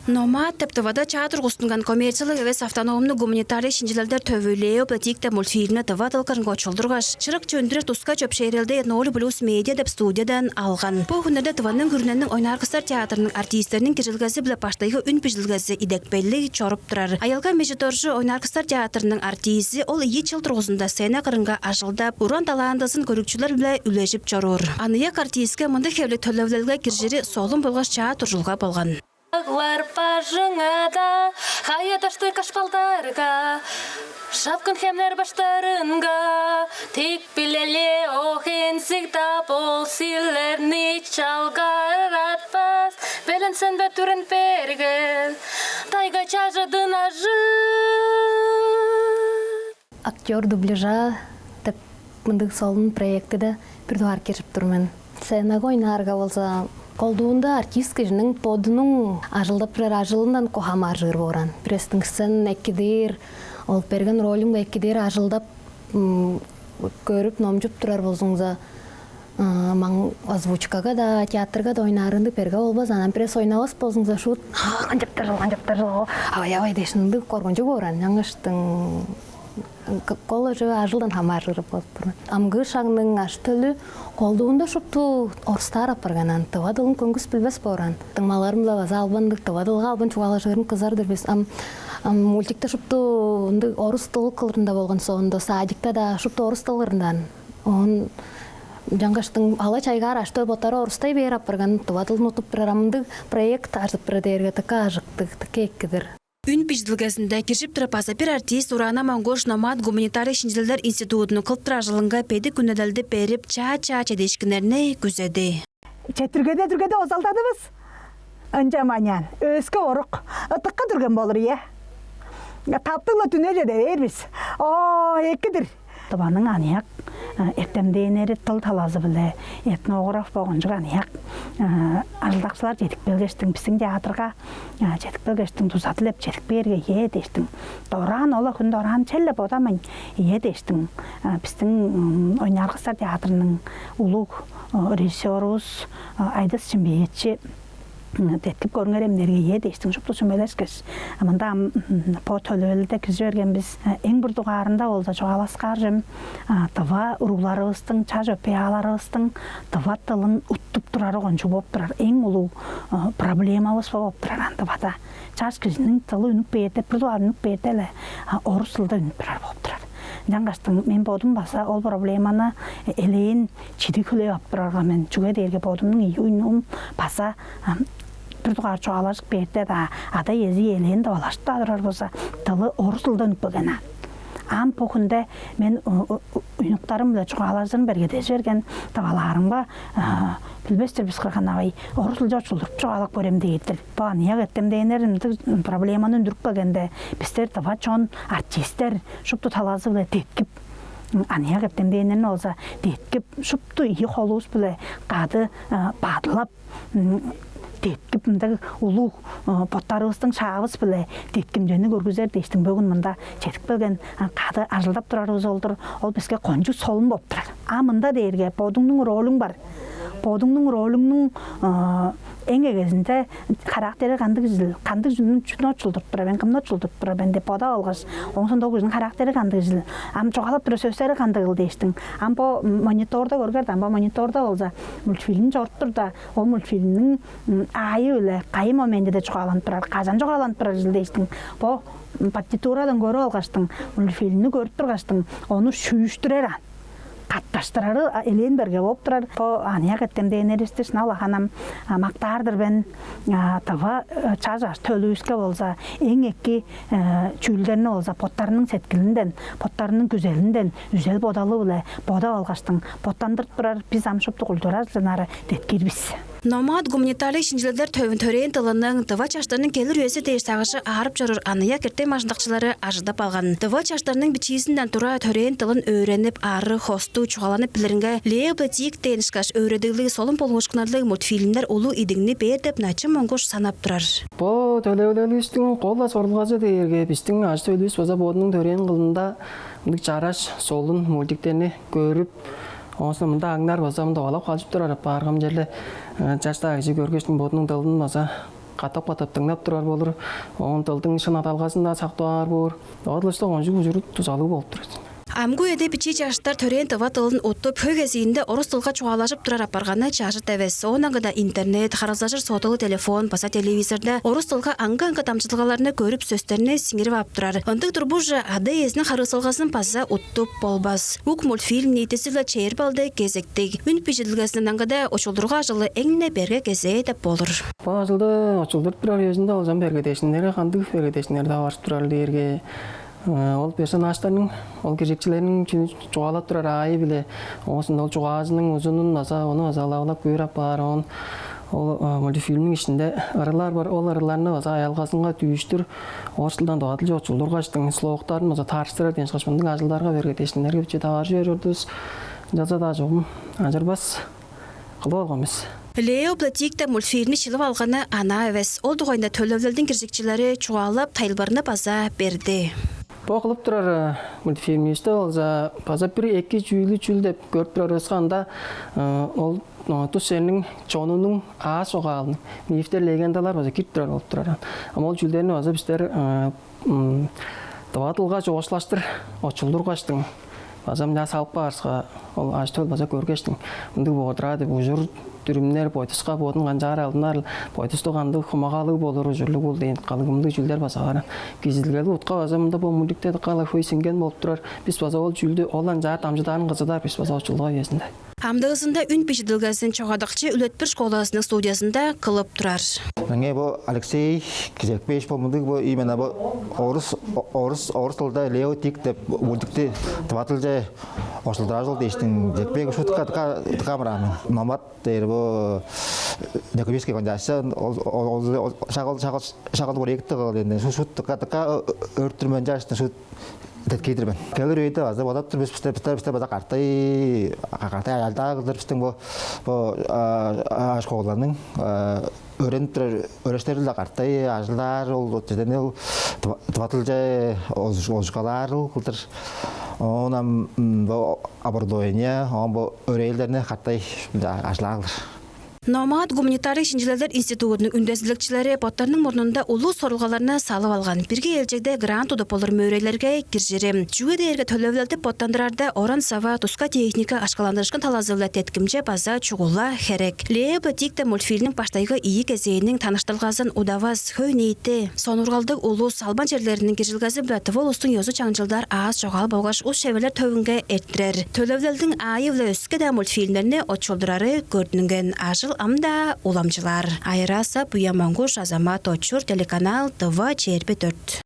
Номад тептовада чатыр густунган коммерциялык эвес автономный гуманитарий шинжилердер төвөлөө платикте мультфильмне тыватылкарын гочолдургаш. Чырык чөндүрө туска чөпшерилде Ноль Плюс Медиа деп студиядан алган. Бу күнүдө тыванын күрүнөнүн ойнаркыстар театрынын артисттеринин кирилгеси биле баштайгы үн пижилгеси идекпелли чоруп турар. Аялга межиторжу ойнаркыстар театрынын артисти ол 2 жыл тургузунда сцена кырынга ажылдап, уран талантысын көрүкчүлөр биле үлешип чорур. Аныя артистке мында хевлек төлөвлөлгө киржири солун болгоч чаатыр жылга болгон. Варпажыңада, хаяташты кашпалдарга, шапкын хемнер баштарынга, тик билеле охенсигда бол силерни чалгаратпас, беленсен бе түрін бергел, тайга чажыдын ажы. Актер дубляжа деп мындык солун проектіде бірдуар кешіп тұрмын. Сценага ойнарга болса, колдуында артист кижинин подунун ажылдап турар ажылынан кохамар жыр боран. Престин сцен экидир, ол берген ролун экидир ажылдап көрүп номжуп турар болсоңуза, маң озвучкага да, театрга да ойнарынды берге болбас, анан пресс ойнабас болсоңуза шут, канжаптар жыл, авай дешинди коргонжу боран. Жаңыштын коллажы ажылдан хамар жырып болуп. Амгы шаңның аштылы колдуында шупту орстар апарганан, тывадылын көңгіс білбес боран. Тыңмаларымла база албандық, тывадылға албан чуғалашырын қызардыр біз. Мультикта шупту орыс тылы қылырында болған соғында, садикта да шупту орыс тылырындан. Жаңғаштың ала чайгар ашты ботары орыстай бейір апарган, тывадылын ұтып прорамды проект арзып бірдерге тіка ажықтық, тіке еккідір. Үн пижділгесінде кешіп тұрып бір артист Урана Монгош Номад гуманитарий шинжилер институтunu кылттыра жылынға пейді күнеділді беріп ча-ча чедешкінеріне күзеді. Түргеде озалдадыбыз. Анжаманиян, өскі орық, ұтыққа түрген болыр, е. Таптыңла түне жеде ербіз. Еккідір. Табаның анияқ, ектемдейінері тыл талазы білі, этнограф болған жүр анияқ. Ажылдақшылар жетік белгештің біздің театрға, жетік белгештің тұзатылып, жетік берге е дештің. Доран, ола күн доран челіп одамын е дештің. Біздің ойнарғыстар театрының ұлық режиссерус Айдас Шымбейетші Теткіп көріңер емдерге едештің жұпты сүмелескіз. Амында по төлөлді кізі өрген біз ең бір дұғарында олда жоғаласқар жым. Тыва ұруларығыстың, ча жөпеяларығыстың, тыва тылын ұттып тұрары ғонжу боп тұрар. Ең ұлу проблемауыз боп тұрар антывада. Чаш кізінің тылы үнік бейді, бір дұғар үнік бейді орыс тылда үнік тұрар боп тұрар. Жаңғаштың мен бодым баса ол проблеманы әлейін чиді күлей аптырарға мен жүге дерге бодымның үйінім баса бір тұғар çoğalaşık берді да ада езі әлейін да олашты адырар болса тылы орыс тылда үнік бөгені. Ам похунда мен үйнықтарым біле çoğalaşын бергеде жерген таваларымға білбестер біз қырғанавай орыс тылда чулдырып çoğalak көрем дейдір. Бұған ең еттім дейінерімді проблеманы үндіріп бөгенде біздер тава чон артистер шыпты талазы біле деткіп Анияқ еттім дейінерін олса деткіп шыпты үй қолуыз біле қады бадылап деткіп мұндағы ұлу поттарығыстың шағыз біле деткім жөні көргізер дештің бөгін мұнда жетік білген қады ажылдап тұрарыз олдыр, ол бізге қонжу солын боп тұрар. Мұнда дейірге бодыңның ролың бар. Бодыңның ролыңның ең егезінде характері қандық жүнін жүні очылдырып тұра, бен кімні очылдырып тұра, бен деп бода алғаш. 99-ның характері қандық жүні. Жоғалап тұры сөздері қандық ыл дейштің. Бо мониторда көргерді, бо мониторда олза мультфильм жорып тұрда, ол мультфильмнің айы өлі, қайы моменде де жоғаланып тұрар, қазан жоғаланып тұрар жыл дейштің. Бо партитурадан көрі алғаштың, мультфильмні көріп тұрғаштың, оны шүйіштірер ан. Қатташтырары елен берге болып тұрар. Анияқ еттім дейінерісті шынала қанам мақтардыр бен тава чажаш төлі болса, ең екке чүлдеріне болса, поттарының сеткілінден, поттарының күзелінден, үзел бодалы біле, бода алғаштың, поттандырып тұрар, біз амшыпты құлдырар жынары деткер біз. Номад гуманитарий шинжилер төвін төрейін тылының тыва чаштарының келір өсі дейістағышы ағарып жүрір аныя керте машындақшылары ажыдап алған. Тыва чаштарының бичисінден тұра төрейін тылын өйреніп ары хосту чуғаланып білірінгі леоплатик дейінішкаш өйредіғілігі солын болғышқынарлығы мультфильмдер олу идіңні бердіп начы моңғош санап тұрар. Бұл төлеулелістің қолда сорылғазы дейірге біздің ажды өліс боза бодының төрейін қылында жараш солын мультиктеріне көріп Онсын мұнда аңдар болса, мұнда олап қалжып тұрар, барғам жерлі жашта әкші көргештің бодының дылын болса, катап тыңдап турар болор. Он тылдың шын аталгасында сактаар болор. Одлышта онжу жүрүп тузалуу болуп турат. Амгу эде бичи жаштар төрен тыва тылын оттуп хөгезиинде орус тылга чуалашып турар апарганы чажыт эвес. Онагыда интернет, харалзашыр сотылы телефон, баса телевизорда орус тылга анга тамчылыгаларны көрүп сөздөрүнө сиңирип ап турар. Ындык турбужа ады эзинин харысылгасын паза уттуп болбас. Ук мультфильм нитесиле чейир балды кезектик. Үн пижидилгесинен аңгада очулдурга жылы эңне берге кезе деп болор. Баа жылда очулдур турар өзүндө алжан бергедешиндери кандык бергедешиндери да барып турар дээрге. Ол персонажтарның, ол кезекчилердің чуалап турар айы биле, осында ол чугазының узунун баса, оны базалаулап көйрап бар, ол мультфильмнің ішінде ырылар бар, ол ырыларны баса аялғасынға түйіштір, орысылдан доғатыл очулдурғаштың слоғықтарын баса тарыстырар ден шашмандың ажылдарға бергетешіндерге бітче тағар жөрірдіз, жаза да жоғым, ажырбас, қылы олғамыз. Лео Платикта мультфильмі шылып алғаны ана эвес. Ол дугайында төлөвлөлдүн киржикчилери чуалап тайлбарны база берди. Бұл қылып тұрар мультфильмісті олза база бір екі жүйілі деп көріп тұрар өсқанда ол тұс сенің чонының аас оғалының мифтер легендалар база кет тұрар олып тұрар. Ама ол жүлдеріні база біздер даватылға жоғышлаштыр очылдырғаштың. База мына салып барысқа ол аштөл база көргештің. Мұнды бұғыдырады бұжыр түрімнер бойтысқа бодың қанжағар алдынар бойтысты қанды құмағалы болыр жүрлі бол дейін қалығымды жүлдер баса ғара. Кезілгелі ұтқа база мұнда бұл мүліктеді қала көйсінген болып тұрар. Біз база ол жүлді олан жар тамжыдарын қызыдар біз база ұчылға есінде. Амдығысында үн пешіділгесін чоғадықчы үлетпір школасының студиясында қылып тұрар. Мәңе бұл Алексей Кезекпеш болмындық бұл именно бұл орыс тылда Лео Тик деп мультикті тватылжа осылдыра жыл дейштің Жекпек шутқа камерамен. Номат дейір бұл Декубейский конжасы шағыл бұл екті қылды. Шутқа өрттірмен жашты шут Тәткейдірмен. Кәлір өйді азы бодап тұр, біз база қартай аялда қылдыр біздің бұл школаларының өрестерілді қартай ажылдар, ол тватылжа озғалар қылдыр. Онан бұл абордойне, бұл өрейлдеріне қартай ажылар қылдыр. Номад гуманитарий шинжилерлер институтының үндәзілікчілері боттарының мұрнында улу сорылғаларына салып алған. Бірге елжекде грант удып олар мөрелерге кіржері. Жүге дейерге төлөвлелді боттандырарда оран сава туска техника ашқаландырышқын талазылы теткімже база чуғула херек. Лео Платикта мультфильмнің баштайғы ии кезейінің таныштылғазын удаваз хөнейті. Сонурғалдық улу салбан жерлерінің кіржилгазы біләті ол ұстың йозу чаңжылдар аз жоғал болғаш ұс шевелер төвінге әрттірер. Төлөвлелдің айы вілі өскі да мультфильмлеріне отчолдырары көрдінген ажыл амда уламчылар. Айраса Буямангуш Азамат Очур телеканал ТВ 24.